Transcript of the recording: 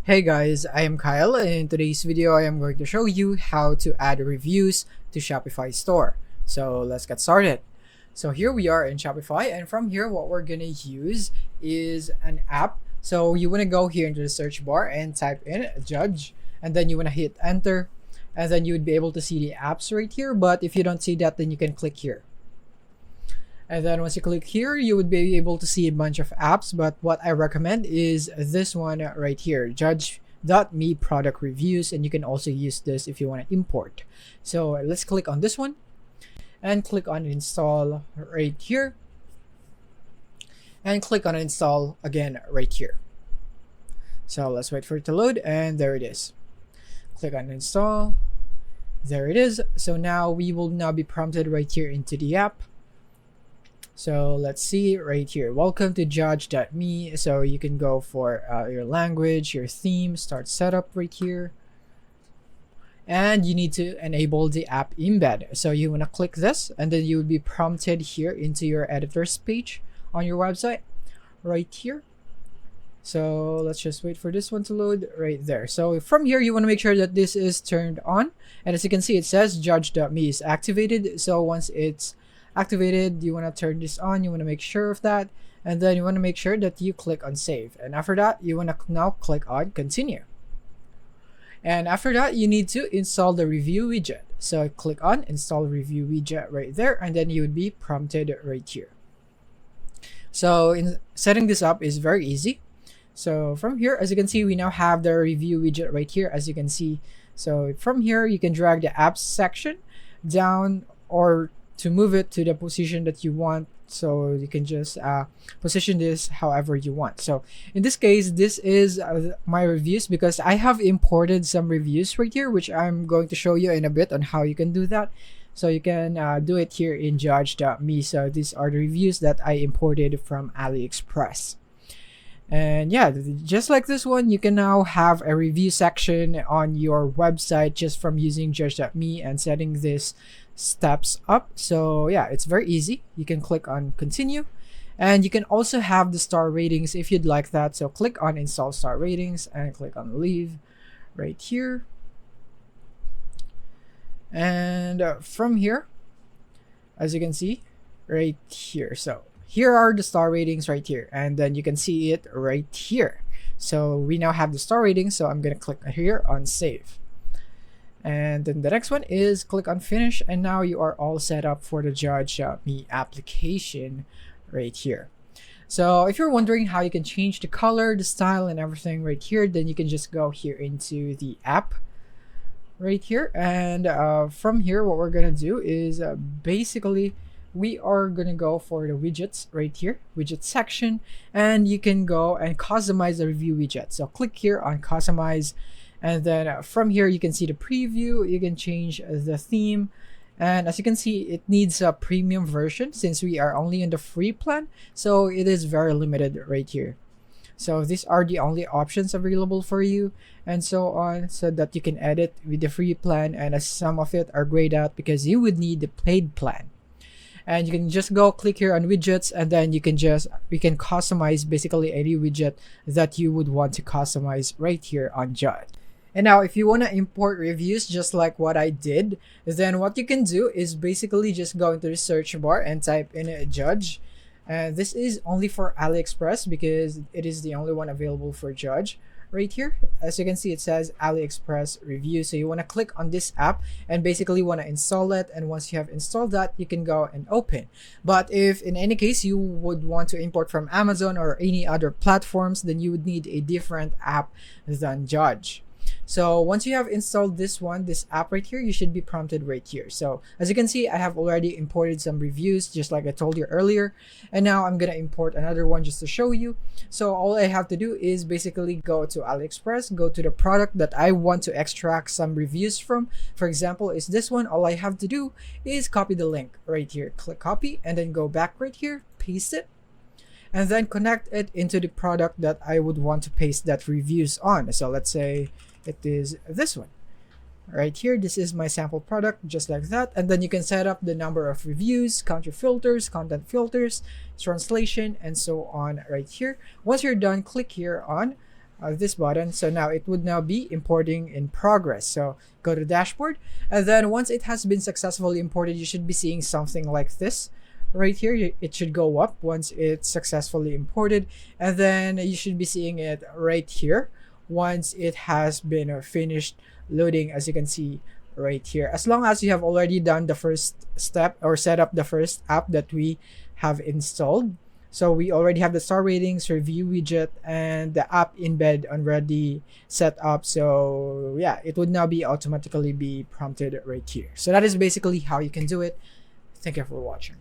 Hey guys, I am Kyle, and in today's video I am going to show you how to add reviews to Shopify store. So let's get started. So here we are in Shopify, and from here what we're gonna use is an app. So you wanna go here into the search bar and type in Judge, and then you wanna hit enter, and then you would be able to see the apps right here. But if you don't see that, then you can click here. And then once you click here, you would be able to see a bunch of apps. But what I recommend is this one right here, Judge.me product reviews. And you can also use this if you want to import. So let's click on this one and click on install right here. And click on install again right here. So let's wait for it to load, and there it is. Click on install. There it is. So now we will now be prompted right here into the app. So let's see right here. Welcome to Judge.me. So you can go for your language, your theme, start setup right here. And you need to enable the app embed. So you want to click this, and then you will be prompted here into your editor's page on your website right here. So let's just wait for this one to load right there. So from here, you want to make sure that this is turned on. And as you can see, it says Judge.me is activated. So once it's activated, you want to turn this on. You want to make sure of that, and then you want to make sure that you click on save, and after that you want to now click on continue. And after that, you need to install the review widget. So click on install review widget right there, and then you would be prompted right here. So in setting this up is very easy. So from here, as you can see, we now have the review widget right here, as you can see. So from here, you can drag the apps section down or to move it to the position that you want. So you can just position this however you want. So in this case, this is my reviews, because I have imported some reviews right here, which I'm going to show you in a bit on how you can do that. So you can do it here in Judge.me. So these are the reviews that I imported from AliExpress. And yeah, just like this one, you can now have a review section on your website just from using Judge.me and setting this steps up. So yeah, it's very easy. You can click on continue, and you can also have the star ratings if you'd like that. So click on install star ratings and click on leave right here. And from here, as you can see right here, so here are the star ratings right here, and then you can see it right here. So we now have the star ratings, so I'm gonna click here on save. And then the next one is click on finish, and now you are all set up for the Judge.me application right here. So if you're wondering how you can change the color, the style, and everything right here, then you can just go here into the app right here. And from here, what we're gonna do is basically we are gonna go for the widgets right here, widget section, and you can go and customize the review widget. So click here on customize, and then from here you can see the preview. You can change the theme, and as you can see, it needs a premium version since we are only in the free plan, so it is very limited right here. So these are the only options available for you, and so on, so that you can edit with the free plan, and as some of it are grayed out because you would need the paid plan. And you can just go click here on widgets, and then we can customize basically any widget that you would want to customize right here on Judge. And now if you want to import reviews just like what I did, then what you can do is basically just go into the search bar and type in Judge. And this is only for AliExpress because it is the only one available for Judge right here. As you can see, it says AliExpress review. So you want to click on this app and basically want to install it, and once you have installed that, you can go and open. But if in any case you would want to import from Amazon or any other platforms, then you would need a different app than Judge. So once you have installed this app right here, you should be prompted right here. So as you can see, I have already imported some reviews just like I told you earlier, and now I'm gonna import another one just to show you. So all I have to do is basically go to AliExpress, go to the product that I want to extract some reviews from. For example, is this one. All I have to do is copy the link right here, click copy, and then go back right here, paste it, and then connect it into the product that I would want to paste that reviews on. So let's say it is this one right here. This is my sample product, just like that. And then you can set up the number of reviews, country filters, content filters, translation, and so on right here. Once you're done, click here on this button. So now it would now be importing in progress. So go to dashboard, and then once it has been successfully imported, you should be seeing something like this right here. It should go up once it's successfully imported, and then you should be seeing it right here once it has been finished loading, as you can see right here. As long as you have already done the first step or set up the first app that we have installed. So we already have the star ratings, review widget, and the app embed already set up. So yeah, it would now be automatically be prompted right here. So that is basically how you can do it. Thank you for watching.